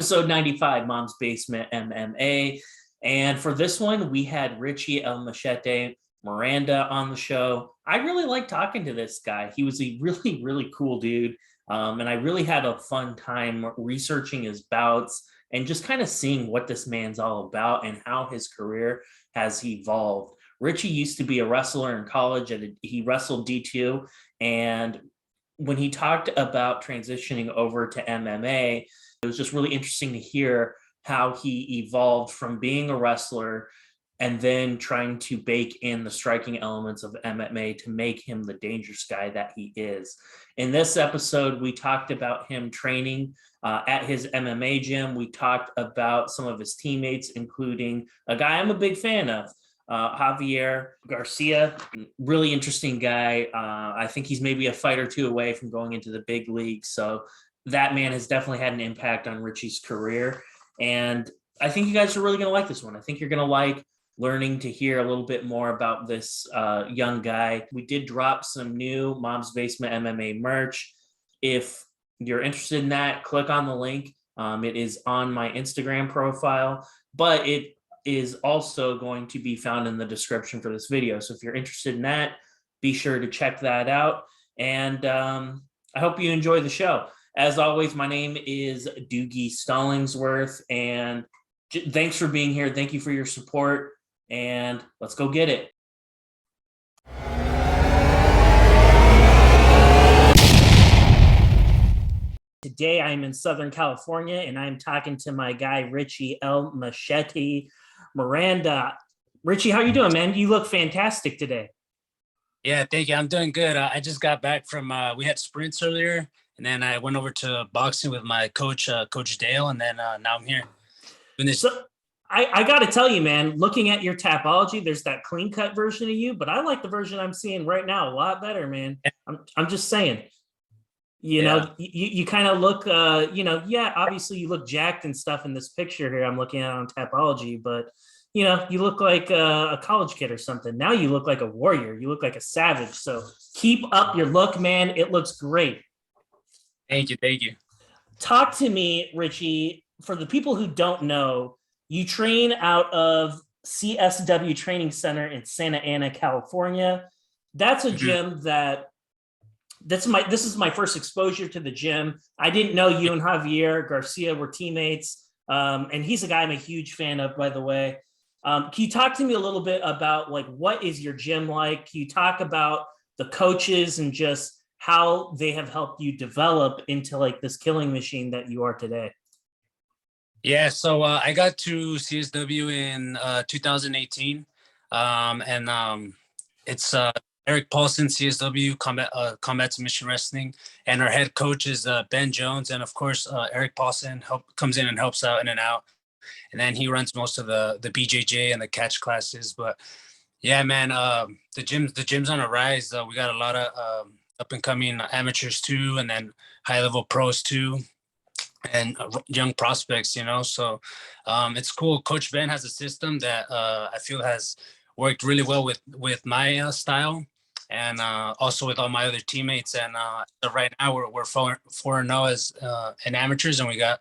Episode 95, Mom's Basement MMA. And for this one, we had Richie Machete Miranda on the show. I really like talking to this guy. He was a really, really cool dude. And I really had a fun time researching his bouts and just kind of seeing what this man's all about and how his career has evolved. Richie used to be a wrestler in college, and he wrestled D2. And when he talked about transitioning over to MMA, it was just really interesting to hear how he evolved from being a wrestler and then trying to bake in the striking elements of MMA to make him the dangerous guy that he is. In this episode, we talked about him training at his MMA gym. We talked about some of his teammates, including a guy I'm a big fan of, Javier Garcia. Really interesting guy. I think he's maybe a fight or two away from going into the big league. So that man has definitely had an impact on Richie's career. And I think you guys are really going to like this one. I think you're going to like learning to hear a little bit more about this young guy. We did drop some new Mom's Basement MMA merch. If you're interested in that, click on the link. It is on my Instagram profile, but it is also going to be found in the description for this video. So if you're interested in that, be sure to check that out. And I hope you enjoy the show. As always, my name is Doogie Stollingsworth, and thanks for being here. Thank you for your support, and let's go get it. Today, I'm in Southern California, and I'm talking to my guy, Richie Machete Miranda. Richie, how you doing, man? You look fantastic today. Yeah, thank you. I'm doing good. I just got back from, we had sprints earlier, and then I went over to boxing with my coach, Coach Dale, and then now I'm here. So I got to tell you, man, looking at your Tapology, there's that clean cut version of you, but I like the version I'm seeing right now a lot better, man. I'm just saying, you know, you kind of look, obviously you look jacked and stuff in this picture here I'm looking at on Tapology, but you look like a college kid or something. Now you look like a warrior. You look like a savage. So keep up your look, man. It looks great. Thank you. Thank you. Talk to me, Richie. For the people who don't know, you train out of CSW Training Center in Santa Ana, California. That's a gym this is my first exposure to the gym. I didn't know you and Javier Garcia were teammates. And he's a guy I'm a huge fan of, by the way. Can you talk to me a little bit about like what is your gym like? Can you talk about the coaches and just how they have helped you develop into like this killing machine that you are today? Yeah, so I got to CSW in 2018, it's Eric Paulson, CSW Combat Submission Wrestling, and our head coach is Ben Jones, and of course Eric Paulson comes in and helps out in and out, and then he runs most of the BJJ and the catch classes. But yeah, man, the gym's on a rise. We got a lot of up and coming amateurs too, and then high level pros too, and young prospects, so it's cool. Coach Ben has a system that I feel has worked really well with my style, and also with all my other teammates. And right now we're 4-0 as in amateurs, and we got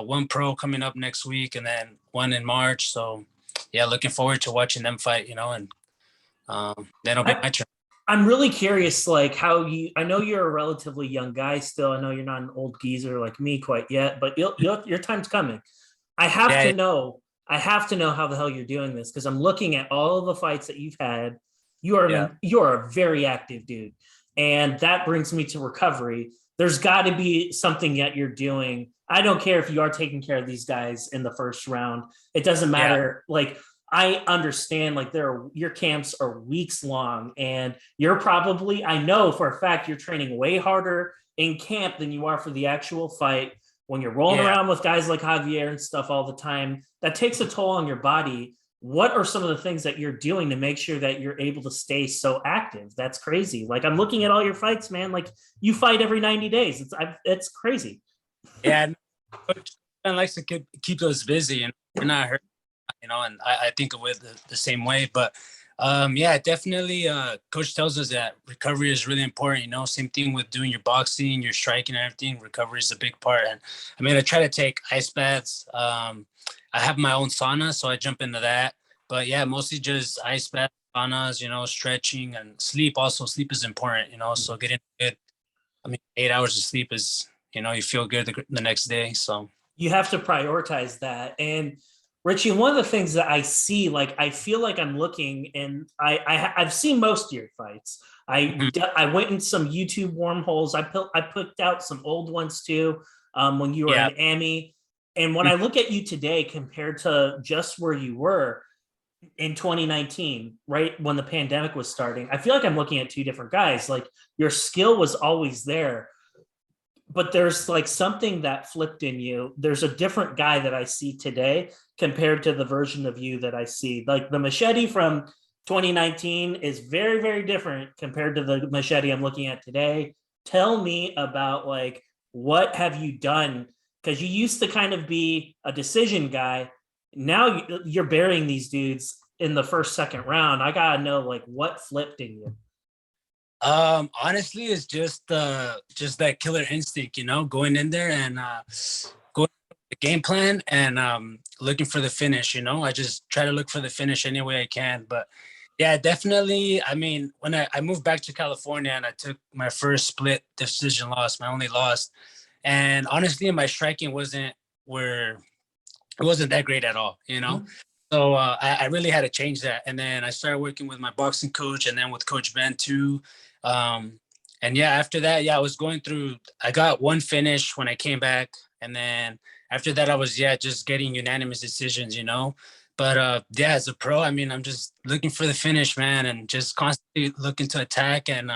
one pro coming up next week, and then one in March. So yeah, looking forward to watching them fight, and then it'll be my turn. I'm really curious, like I know you're a relatively young guy still. I know you're not an old geezer like me quite yet, but your time's coming. I have to know how the hell you're doing this, because I'm looking at all of the fights that you've had. You're a very active dude. And that brings me to recovery. There's got to be something that you're doing. I don't care if you are taking care of these guys in the first round. It doesn't matter. Yeah. Like, I understand, like, your camps are weeks long, and I know for a fact you're training way harder in camp than you are for the actual fight. When you're rolling around with guys like Javier and stuff all the time, that takes a toll on your body. What are some of the things that you're doing to make sure that you're able to stay so active? That's crazy. Like, I'm looking at all your fights, man. Like, you fight every 90 days. It's crazy. Yeah, Coach likes to keep us busy, and we're not hurt. And I think of it the same way. But Yeah, definitely. Coach tells us that recovery is really important. You know, same thing with doing your boxing, your striking, and everything. Recovery is a big part. And I mean, I try to take ice baths. I have my own sauna, so I jump into that. But yeah, mostly just ice baths, saunas. You know, stretching and sleep. Also, sleep is important. You know, so getting good. I mean, 8 hours of sleep is, you know, you feel good the next day. So You have to prioritize that. And Richie, one of the things that I see, like I feel like I'm looking, and I've seen most of your fights. mhm. I went in some YouTube wormholes. I picked out some old ones too, when you were Yeah. in AMI. And when I look at you today compared to just where you were in 2019, right when the pandemic was starting, I feel like I'm looking at two different guys. Like your skill was always there, but there's like something that flipped in you. There's a different guy that I see today compared to the version of you that I see. Like the Machete from 2019 is very, very different compared to the Machete I'm looking at today. Tell me about like what have you done? Because you used to kind of be a decision guy. Now you're burying these dudes in the first, second round. I gotta know like what flipped in you. Honestly, it's just that killer instinct, you know, going in there and going the game plan and looking for the finish, you know. I just try to look for the finish any way I can. But yeah, definitely. I mean, when I moved back to California and I took my first split decision loss, my only loss. And honestly, my striking where it wasn't that great at all, you know. Mm-hmm. So I really had to change that. And then I started working with my boxing coach and then with Coach Ben too. Um, and yeah, after that, yeah, I was going through, I got one finish when I came back. And then after that, I was, yeah, just getting unanimous decisions, you know. But yeah, as a pro, I mean, I'm just looking for the finish, man, and just constantly looking to attack. And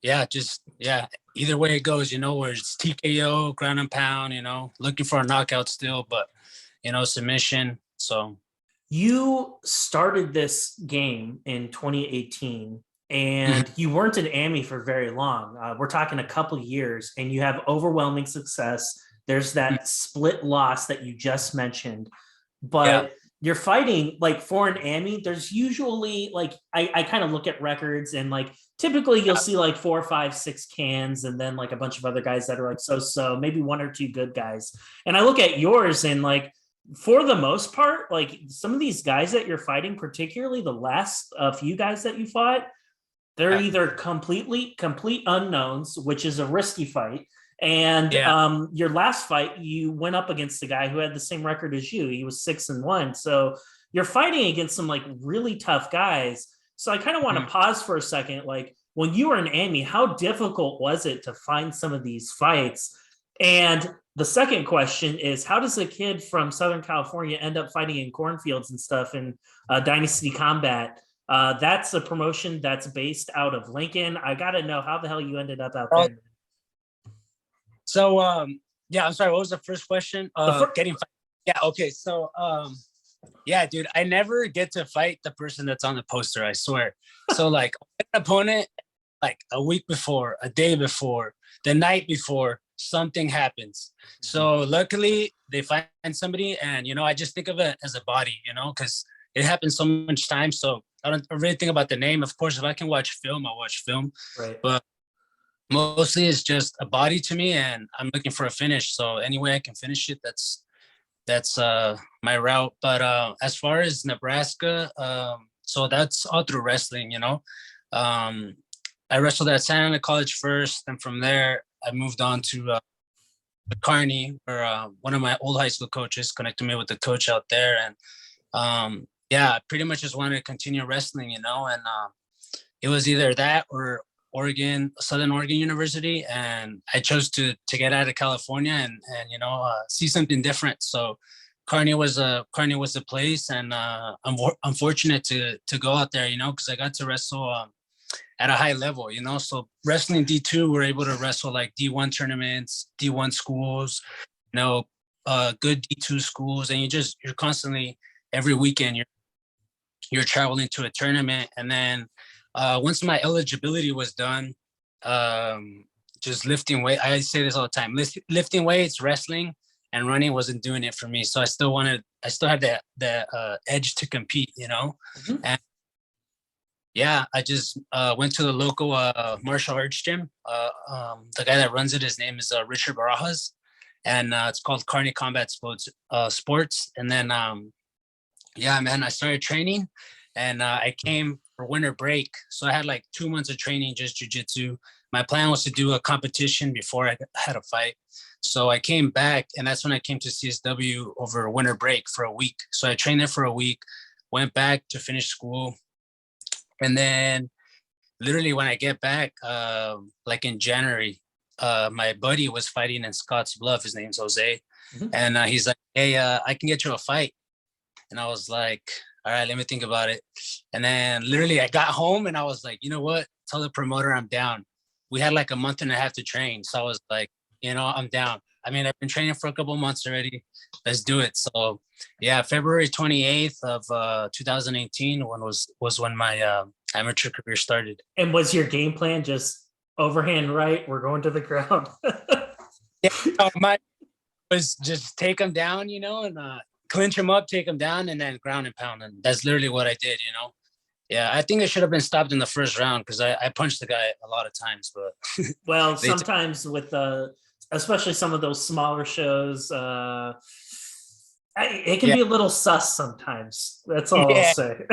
yeah, just, yeah, either way it goes, you know, where it's TKO, ground and pound, you know, looking for a knockout still, but you know, submission. So You started this game in 2018 mhm. and you weren't an AMI for very long. We're talking a couple years and you have overwhelming success. There's that split loss that you just mentioned, Yeah, but you're fighting like for an AMI. There's usually like, I kind of look at records and like typically you'll see like 4, 5, 6 cans and then like a bunch of other guys that are like so, maybe one or two good guys. And I look at yours and like, for the most part, like some of these guys that you're fighting, particularly the last few guys that you fought, they're yeah, either complete unknowns, which is a risky fight. And yeah. your last fight, you went up against a guy who had the same record as you. He was 6-1. So you're fighting against some like really tough guys. So I kind of want to Mhm. pause for a second. Like when you were in AMI, how difficult was it to find some of these fights? And the second question is, how does a kid from Southern California end up fighting in cornfields and stuff in Dynasty Combat? That's a promotion that's based out of Lincoln. I got to know how the hell you ended up out there. So yeah, I'm sorry. What was the first question? The first, Getting fight. Yeah, okay. So yeah, dude, I never get to fight the person that's on the poster, I swear. So like an opponent like a week before, a day before, the night before, something happens. So luckily they find somebody and you know, I just think of it as a body, you know, because it happens so much time. So I don't really think about the name. Of course, if I can watch film, I'll watch film. right. But mostly it's just a body to me and I'm looking for a finish. So any way I can finish it, that's my route. But as far as Nebraska, so that's all through wrestling, you know. Um, I wrestled at Santa Ana College first, and from there I moved on to Kearney, where one of my old high school coaches connected me with the coach out there, and yeah, I pretty much just wanted to continue wrestling, you know, and it was either that or Southern Oregon University, and I chose to get out of California and you know see something different. So Kearney was a place, and I'm fortunate to go out there, you know, because I got to wrestle at a high level, you know. So wrestling D2, we're able to wrestle like D1 tournaments, D1 schools, you know, good D2 schools, and you're constantly every weekend you're traveling to a tournament, and then once my eligibility was done, just lifting weight. I say this all the time: lifting weights, wrestling, and running wasn't doing it for me. So I still had the edge to compete, you know. Mhm. And Yeah, I just went to the local martial arts gym. The guy that runs it, his name is Richard Barajas, and it's called Carney Combat Sports. And then, yeah, man, I started training, and I came for winter break, so I had like 2 months of training just jujitsu. My plan was to do a competition before I had a fight. So I came back, and that's when I came to CSW over winter break for a week. So I trained there for a week, went back to finish school, and then literally when I get back, like in January, my buddy was fighting in Scotts Bluff. His name's Jose. Mhm. And he's like, hey, I can get you a fight. And I was like, all right, let me think about it. And then literally I got home and I was like, you know what? Tell the promoter I'm down. We had like a month and a half to train. So I was like, I'm down. I mean, I've been training for a couple of months already. Let's do it. So yeah, February 28th of 2018 was when my amateur career started. And was your game plan just overhand right? We're going to the ground. Yeah, my was just take him down, and clinch him up, take him down, and then ground and pound. And that's literally what I did. Yeah, I think I should have been stopped in the first round because I punched the guy a lot of times. But Well, sometimes with especially some of those smaller shows, it can be a little sus sometimes. That's all I'll say.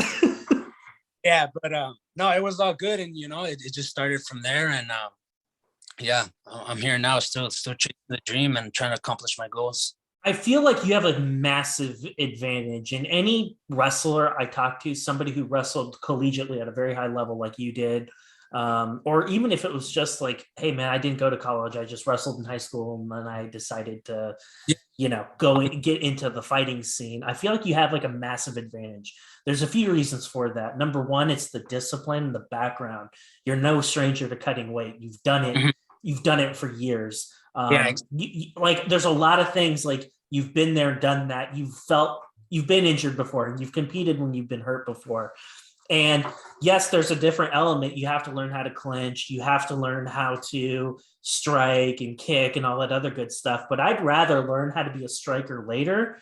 Yeah, but no, it was all good, and it just started from there, and yeah, I'm here now, still chasing the dream and trying to accomplish my goals. I feel like you have a massive advantage in any wrestler I talk to, somebody who wrestled collegiately at a very high level like you did. Or even if it was just like, hey man, I didn't go to college. I just wrestled in high school and then I decided to, go and get into the fighting scene. I feel like you have like a massive advantage. There's a few reasons for that. Number one, it's the discipline, the background. You're no stranger to cutting weight. You've done it. Mhm. You've done it for years. Yeah, Like there's a lot of things like you've been there, done that. You've been injured before and you've competed when you've been hurt before. And yes, there's a different element. You have to learn how to clinch. You have to learn how to strike and kick and all that other good stuff. But I'd rather learn how to be a striker later.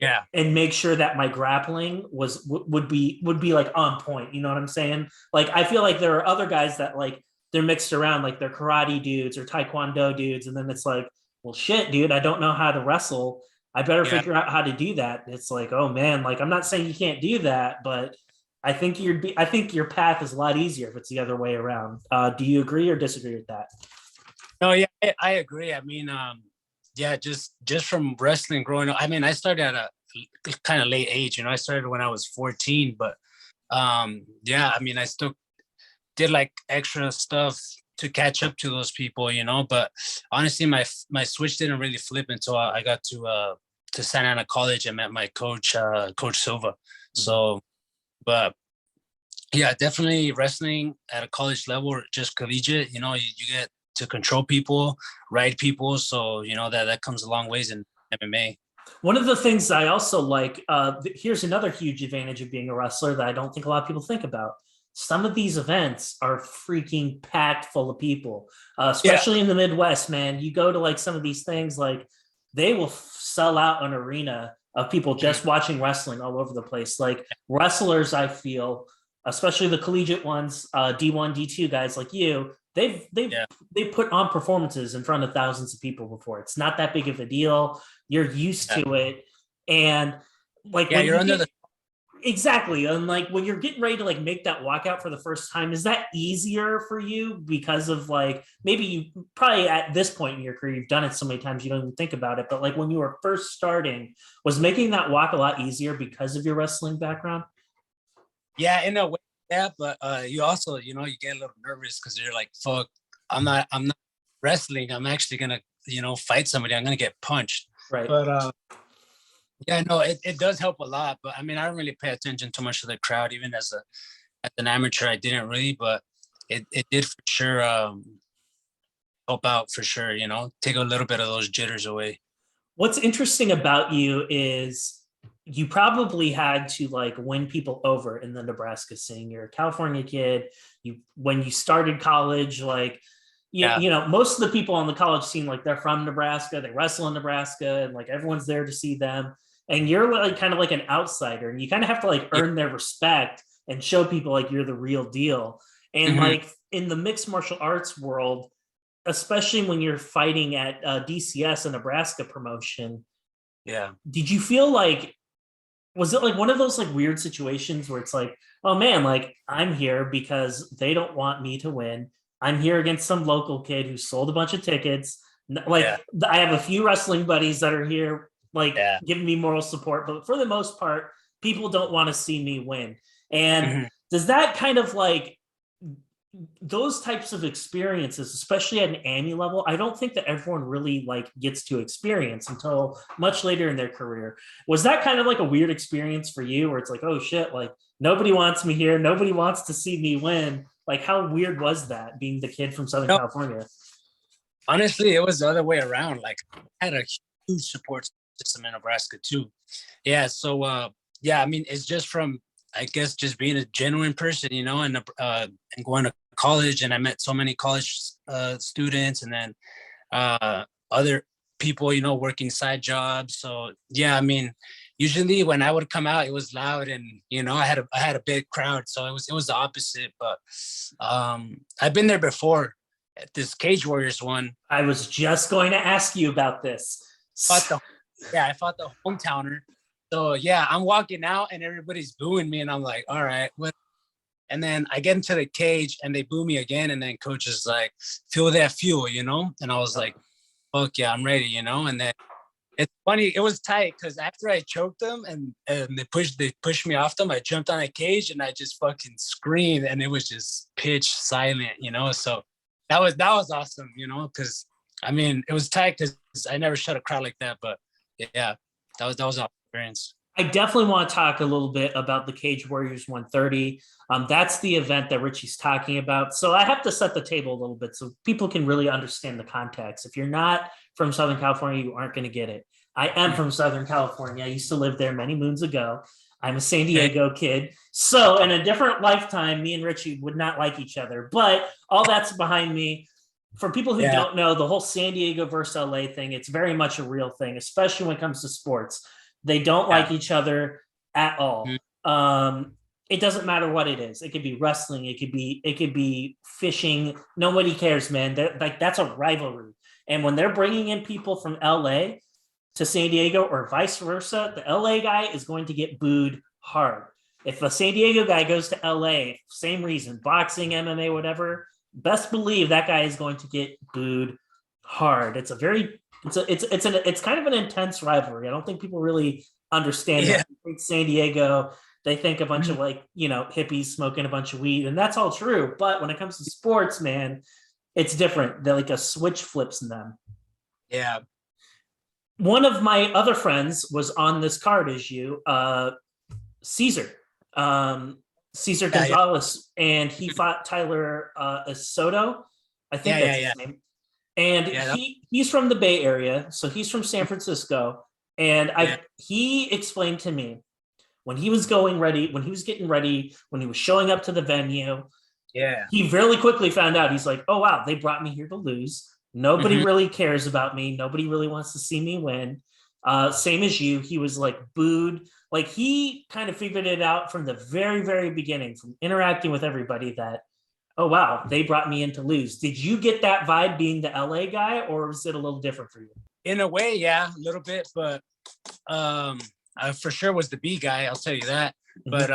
Yeah. And make sure that my grappling would be like on point. You know what I'm saying? Like I feel like there are other guys that like they're mixed around, like they're karate dudes or taekwondo dudes, and then it's like, well, shit, dude, I don't know how to wrestle. I better figure out how to do that. And it's like, oh man, like I'm not saying you can't do that, but I think your path is a lot easier if it's the other way around. Do you agree or disagree with that? No, yeah, I agree. I mean, yeah, just from wrestling growing up. I mean, I started at a kind of late age. I started when I was 14, but yeah, I mean, I still did like extra stuff to catch up to those people, But honestly, my switch didn't really flip until I got to Santa Ana College and met my coach, Coach Silva. Mm-hmm. So, but yeah, definitely wrestling at a college level, just collegiate. You get to control people, ride people. So, that comes a long ways in MMA. One of the things I also like, here's another huge advantage of being a wrestler that I don't think a lot of people think about. Some of these events are freaking packed full of people, especially in the Midwest, man. You go to like some of these things, like they will sell out an arena of people just watching wrestling all over the place. Like wrestlers, I feel, especially the collegiate ones, D1, D2 guys like you, they've put on performances in front of thousands of people before. It's not that big of a deal. You're used to it. And like, when you're under the exactly. And like when you're getting ready to like make that walkout for the first time, is that easier for you because of like, maybe you probably at this point in your career, you've done it so many times you don't even think about it. But like when you were first starting, was making that walk a lot easier because of your wrestling background? Yeah, in a way, yeah. But you also, you get a little nervous because you're like, fuck, I'm not wrestling. I'm actually gonna, fight somebody. I'm gonna get punched. Right. But yeah, no, it does help a lot. But I mean, I don't really pay attention too much to the crowd, even as an amateur. I didn't really, but it did for sure help out for sure. Take a little bit of those jitters away. What's interesting about you is you probably had to like win people over in the Nebraska scene. You're a California kid. When you started college, like most of the people on the college scene, like they're from Nebraska, they wrestle in Nebraska, and like everyone's there to see them. And you're like kind of like an outsider, and you kind of have to like earn their respect and show people like you're the real deal. And like in the mixed martial arts world, especially when you're fighting at DCS, a Nebraska promotion, Yeah. did you feel like, was it like one of those like weird situations where it's like, oh man, like I'm here because they don't want me to win. I'm here against some local kid who sold a bunch of tickets. Like I have a few wrestling buddies that are here, like giving me moral support, but for the most part, people don't want to see me win. And does that kind of like those types of experiences, especially at an AMI level, I don't think that everyone really like gets to experience until much later in their career. Was that kind of like a weird experience for you where it's like, oh shit, like nobody wants me here, nobody wants to see me win? Like how weird was that being the kid from Southern California? Honestly, it was the other way around. Like I had a huge support system in Nebraska too. Yeah. So I mean, it's just from, I guess, just being a genuine person, you know, and going to college, and I met so many college students, and then other people, you know, working side jobs. So yeah, I mean, usually when I would come out, it was loud, and you know, I had a big crowd, so it was the opposite. But I've been there before at this Cage Warriors one. I was just going to ask you about this. I fought the hometowner. So yeah, I'm walking out and everybody's booing me, and I'm like, all right, what? And then I get into the cage and they boo me again, and then coach is like, feel that fuel, you know? And I was like, fuck yeah, I'm ready, you know? And then it's funny, it was tight because after I choked them and they pushed me off them, I jumped on a cage and I just fucking screamed, and it was just pitch silent, you know? So that was awesome, you know, because I mean, it was tight because I never shut a crowd like that, but yeah, that was awesome. Experience. I definitely want to talk a little bit about the Cage Warriors 130. That's the event that Richie's talking about. So I have to set the table a little bit so people can really understand the context. If you're not from Southern California, you aren't going to get it. I am from Southern California. I used to live there many moons ago. I'm a San Diego kid. So in a different lifetime, me and Richie would not like each other. But all that's behind me. For people who don't know, the whole San Diego versus LA thing, it's very much a real thing, especially when it comes to sports. They don't like each other at all. It doesn't matter what it is. It could be wrestling. It could be fishing. Nobody cares, man. That's a rivalry. And when they're bringing in people from LA to San Diego or vice versa, the LA guy is going to get booed hard. If a San Diego guy goes to LA, same reason, boxing, MMA, whatever, best believe that guy is going to get booed hard. It's kind of an intense rivalry. I don't think people really understand that. They think San Diego, they think a bunch of like, you know, hippies smoking a bunch of weed, and that's all true. But when it comes to sports, man, it's different. They're like a switch flips in them. Yeah. One of my other friends was on this card as you, Caesar. Caesar Gonzalez, and he fought Tyler Soto. I think that's his name. And he's from the Bay Area, so he's from San Francisco. And he explained to me when he was getting ready, when he was showing up to the venue, he really quickly found out. He's like, oh wow, they brought me here to lose. Nobody really cares about me. Nobody really wants to see me win. Same as you, he was like booed. Like he kind of figured it out from the very, very beginning, from interacting with everybody that, oh, wow, they brought me in to lose. Did you get that vibe being the LA guy, or was it a little different for you? In a way, yeah, a little bit, but I for sure was the B guy, I'll tell you that. But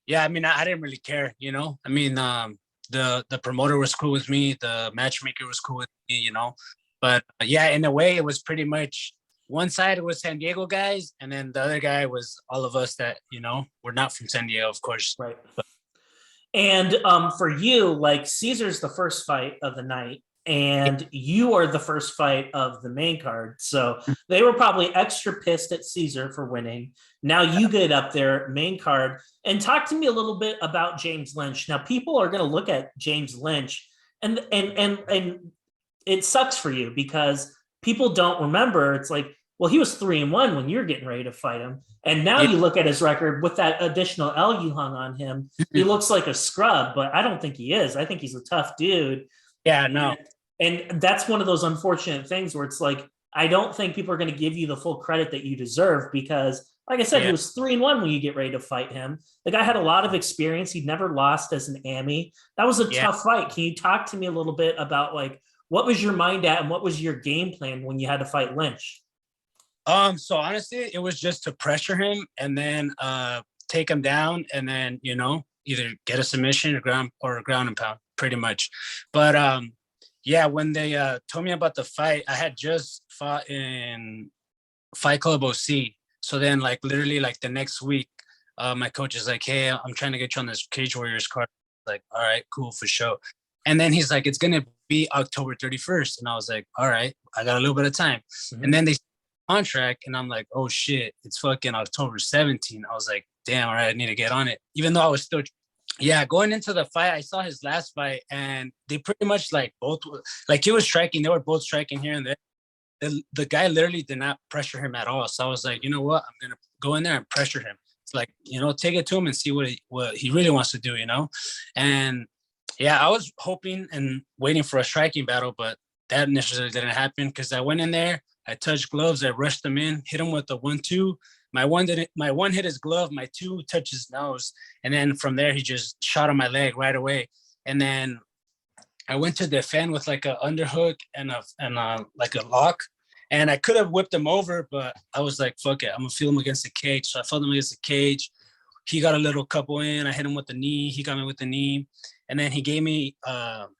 yeah, I mean, I didn't really care, you know? I mean, the promoter was cool with me. The matchmaker was cool with me, you know? But yeah, in a way, it was pretty much one side was San Diego guys, and then the other guy was all of us that, you know, we're not from San Diego, of course. Right. And for you, like Caesar's the first fight of the night, and you are the first fight of the main card. So they were probably extra pissed at Caesar for winning. Now you get up there, main card, and talk to me a little bit about James Lynch. Now people are going to look at James Lynch, and it sucks for you because people don't remember. It's like, well, he was 3-1 when you're getting ready to fight him. And now you look at his record with that additional L you hung on him. He looks like a scrub, but I don't think he is. I think he's a tough dude. Yeah, no. And that's one of those unfortunate things where it's like, I don't think people are going to give you the full credit that you deserve because, like I said, he Yeah. was 3-1 when you get ready to fight him. The guy had a lot of experience. He'd never lost as an AMI. That was a Yeah. tough fight. Can you talk to me a little bit about like what was your mind at and what was your game plan when you had to fight Lynch? So honestly, it was just to pressure him and then take him down and then, either get a submission or a ground and pound, pretty much. But yeah, when they told me about the fight, I had just fought in Fight Club OC. So then like literally like the next week, my coach is like, "Hey, I'm trying to get you on this Cage Warriors card." Like, all right, cool, for sure. And then he's like, "It's gonna be October 31st." And I was like, all right, I got a little bit of time. Mhm. And then they contract and I'm like, oh shit, it's fucking October 17th. I was like, damn, all right, I need to get on it. Even though I was still, yeah, going into the fight, I saw his last fight and they pretty much like both, like he was striking, they were both striking here and there. The guy literally did not pressure him at all. So I was like, you know what, I'm gonna go in there and pressure him. It's like, take it to him and see what he really wants to do, And yeah, I was hoping and waiting for a striking battle, but that necessarily didn't happen because I went in there, I touched gloves, I rushed him in, hit him with the 1-2. My one hit his glove, my 2 touched his nose, and then from there he just shot on my leg right away. And then I went to defend with like a underhook and like a lock, and I could have whipped him over, but I was like, fuck it, I'm gonna feel him against the cage. So I felt him against the cage. He got a little couple in. I hit him with the knee. He got me with the knee, and then he gave me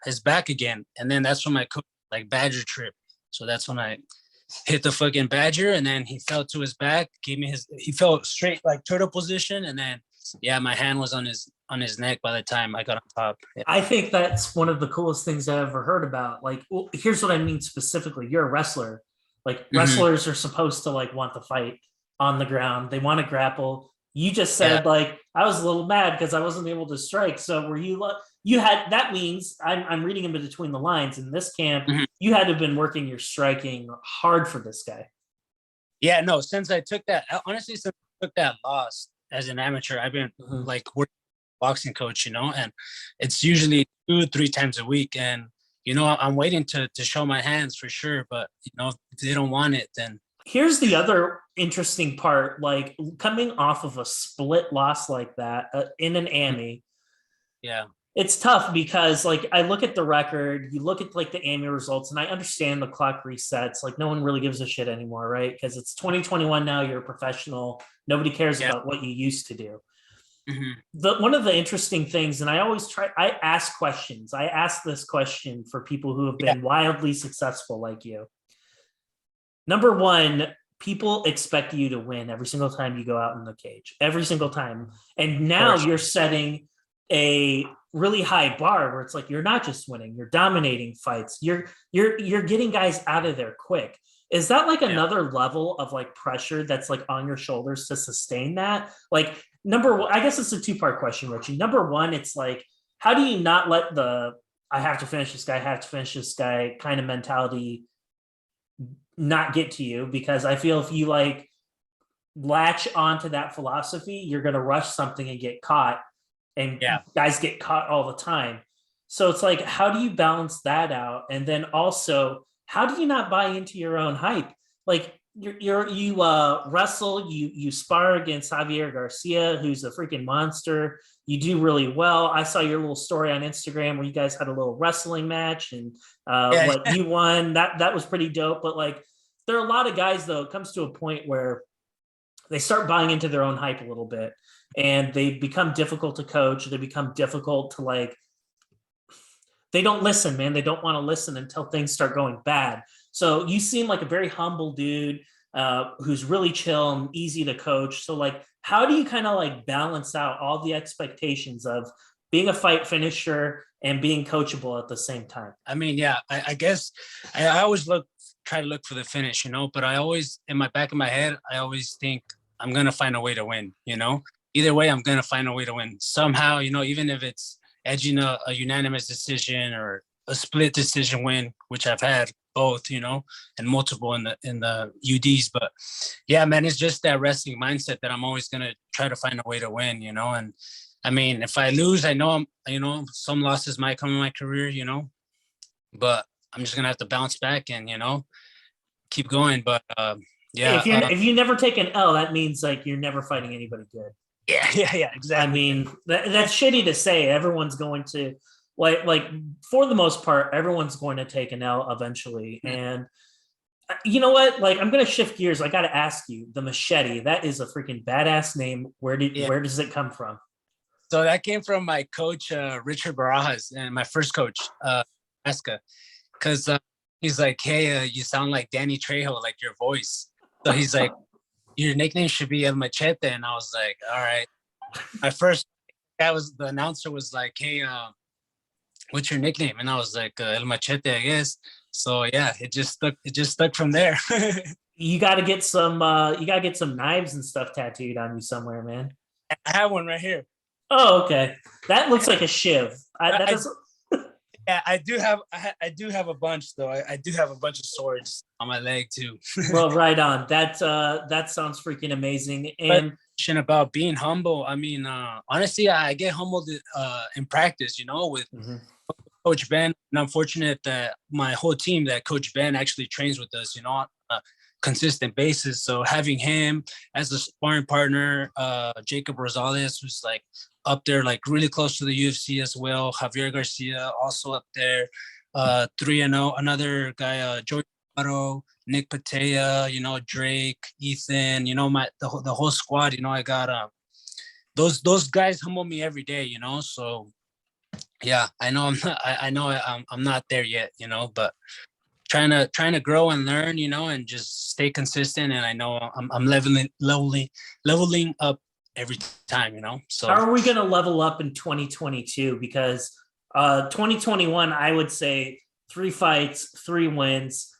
his back again. And then that's when my coach like badger trip. So that's when I hit the fucking badger, and then he fell to his back. He fell straight like turtle position, and then yeah, my hand was on his neck by the time I got on top. Yeah. I think that's one of the coolest things I've ever heard about. Like, well, here's what I mean specifically. You're a wrestler. Like wrestlers are supposed to like want to fight on the ground. They want to grapple. You just said like I was a little mad because I wasn't able to strike. So were you had that means I'm reading in between the lines in this camp. You had to have been working your striking hard for this guy. Yeah, no, since I took that loss as an amateur, I've been like working boxing coach, and it's usually 2-3 times a week. And, I'm waiting to show my hands for sure. But, if they don't want it, then. Here's the other interesting part, like coming off of a split loss like that in an AMI. Yeah. It's tough because like I look at the record, you look at like the AMI results, and I understand the clock resets. Like no one really gives a shit anymore, right? Because it's 2021 now, you're a professional. Nobody cares about what you used to do. One of the interesting things, and I ask questions. I ask this question for people who have been wildly successful like you. Number one, people expect you to win every single time you go out in the cage, every single time. And now you're setting a really high bar where it's like you're not just winning, you're dominating fights. You're getting guys out of there quick. Is that like another level of like pressure that's like on your shoulders to sustain that? Like number one, I guess it's a 2-part question, Richie. Number one, it's like, how do you not let the I have to finish this guy kind of mentality not get to you? Because I feel if you like latch onto that philosophy, you're going to rush something and get caught, and guys get caught all the time. So it's like, how do you balance that out? And then also, how do you not buy into your own hype? Like you wrestle, you spar against Javier Garcia, who's a freaking monster. You do really well. I saw your little story on Instagram where you guys had a little wrestling match, and you won. That was pretty dope. But like, there are a lot of guys though. It comes to a point where they start buying into their own hype a little bit, and they become difficult to coach. They become difficult to like. They don't listen, man. They don't want to listen until things start going bad. So you seem like a very humble dude who's really chill and easy to coach. So like, how do you kind of like balance out all the expectations of being a fight finisher and being coachable at the same time? I mean, yeah, I guess I always try to look for the finish, but I always, in my back of my head, I always think I'm going to find a way to win, either way, I'm going to find a way to win somehow, even if it's edging a unanimous decision or a split decision win, which I've had both, and multiple in the UDs. But yeah, man, it's just that wrestling mindset that I'm always gonna try to find a way to win, And I mean, if I lose, I know some losses might come in my career, but I'm just gonna have to bounce back and keep going. But If you never take an L, that means like you're never fighting anybody good. Yeah, exactly. I mean, that's shitty to say. Everyone's going to like for the most part, everyone's going to take an L eventually. And you know what? Like, I'm gonna shift gears. I got to ask you, the Machete. That is a freaking badass name. Where does it come from? So that came from my coach, Richard Barajas, and my first coach, Aska, because he's like, hey, you sound like Danny Trejo, like your voice. So he's like, your nickname should be El Machete. And I was like, all right. The announcer was like, hey, what's your nickname? And I was like, El Machete, I guess. So yeah, it just stuck from there. You got to get some knives and stuff tattooed on you somewhere, man. I have one right here. Oh, okay. That looks like a shiv. Yeah, I do have a bunch though. I do have a bunch of swords on my leg too. Well, right on. That sounds freaking amazing. And about being humble. I mean, honestly, I get humbled in practice, with Coach Ben. And I'm fortunate that my whole team, that Coach Ben actually trains with us, on a consistent basis. So having him as a sparring partner, Jacob Rosales, who's like up there, like really close to the UFC as well. Javier Garcia also up there. 3-0, another guy, George Nick Patea, Drake, Ethan, the whole squad. I got those guys humble me every day. So yeah, I know I'm not there yet. But trying to grow and learn. And just stay consistent. And I know I'm leveling up every time. So how are we going to level up in 2022? Because 2021, I would say 3 fights, 3 wins.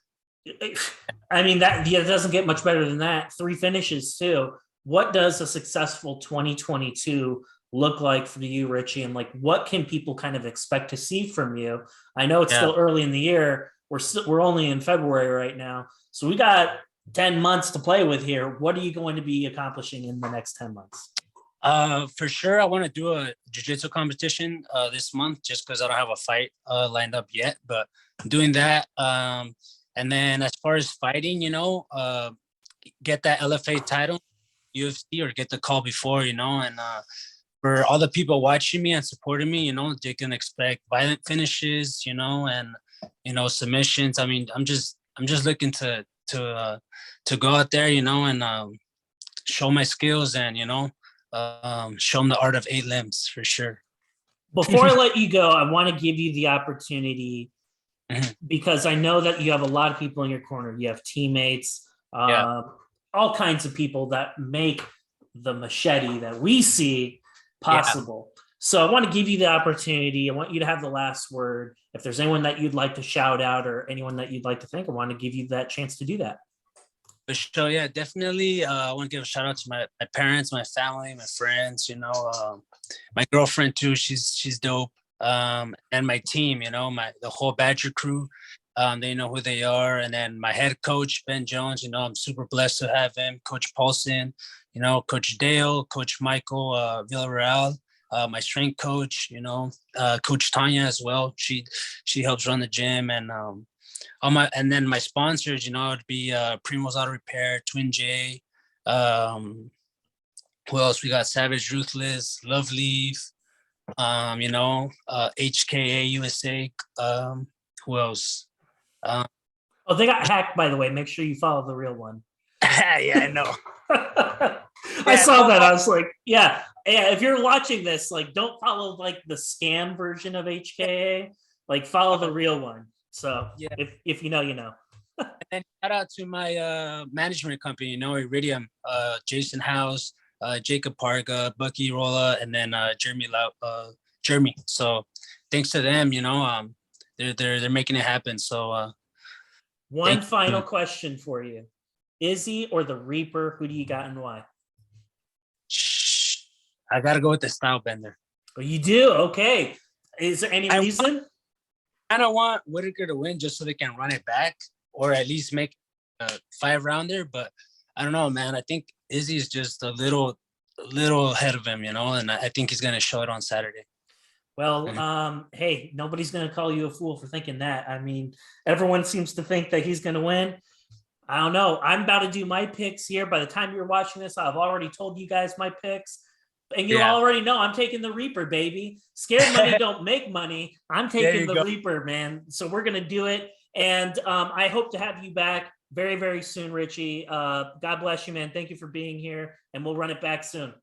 I mean, that doesn't get much better than that. 3 finishes too. What does a successful 2022 look like for you, Richie? And like, what can people kind of expect to see from you? I know it's still early in the year. We're only in February right now, so we got 10 months to play with here. What are you going to be accomplishing in the next 10 months? For sure, I want to do a jiu-jitsu competition this month, just because I don't have a fight lined up yet. But I'm doing that. And then as far as fighting, get that LFA title, UFC, or get the call before, and for all the people watching me and supporting me, they can expect violent finishes, and submissions. I mean, I'm just looking to go out there, and show my skills and show them the art of 8 limbs for sure. Before I let you go, I want to give you the opportunity, because I know that you have a lot of people in your corner. You have teammates, all kinds of people that make the Machete that we see possible. Yeah. So I want to give you the opportunity. I want you to have the last word. If there's anyone that you'd like to shout out or anyone that you'd like to thank, I want to give you that chance to do that. For sure, yeah, definitely. I want to give a shout out to my parents, my family, my friends. My girlfriend too. She's dope. And my team. The whole Badger crew. They know who they are. And then my head coach, Ben Jones. I'm super blessed to have him. Coach Paulson. Coach Dale, Coach Michael Villarreal. My strength coach. Coach Tanya as well. She helps run the gym. And and then my sponsors, it'd be Primo's Auto Repair, Twin J. Who else? We got Savage Ruthless, Love Leaf, HKA USA. Who else? They got hacked, by the way. Make sure you follow the real one. Yeah, I know. I saw that. I was like, yeah. If you're watching this, like, don't follow like the scam version of HKA. Like, follow the real one. So yeah. If you know, you know. And then shout out to my management company, Iridium, Jason House, Jacob Parga, Bucky Rolla, and then Jeremy. So thanks to them, they're making it happen. So one final question for you. Izzy or the Reaper, who do you got and why? I gotta go with the style bender. Oh, you do? Okay. Is there any reason? I don't want Whitaker to win just so they can run it back or at least make a 5-rounder. But I don't know, man. I think Izzy's just a little ahead of him, and I think he's going to show it on Saturday. Well, hey, nobody's going to call you a fool for thinking that. I mean, everyone seems to think that he's going to win. I don't know. I'm about to do my picks here. By the time you're watching this, I've already told you guys my picks. And you Yeah. already know I'm taking the Reaper, baby. Scared money don't make money. I'm taking the Reaper, man. So we're going to do it. And I hope to have you back very, very soon, Richie. God bless you, man. Thank you for being here. And we'll run it back soon.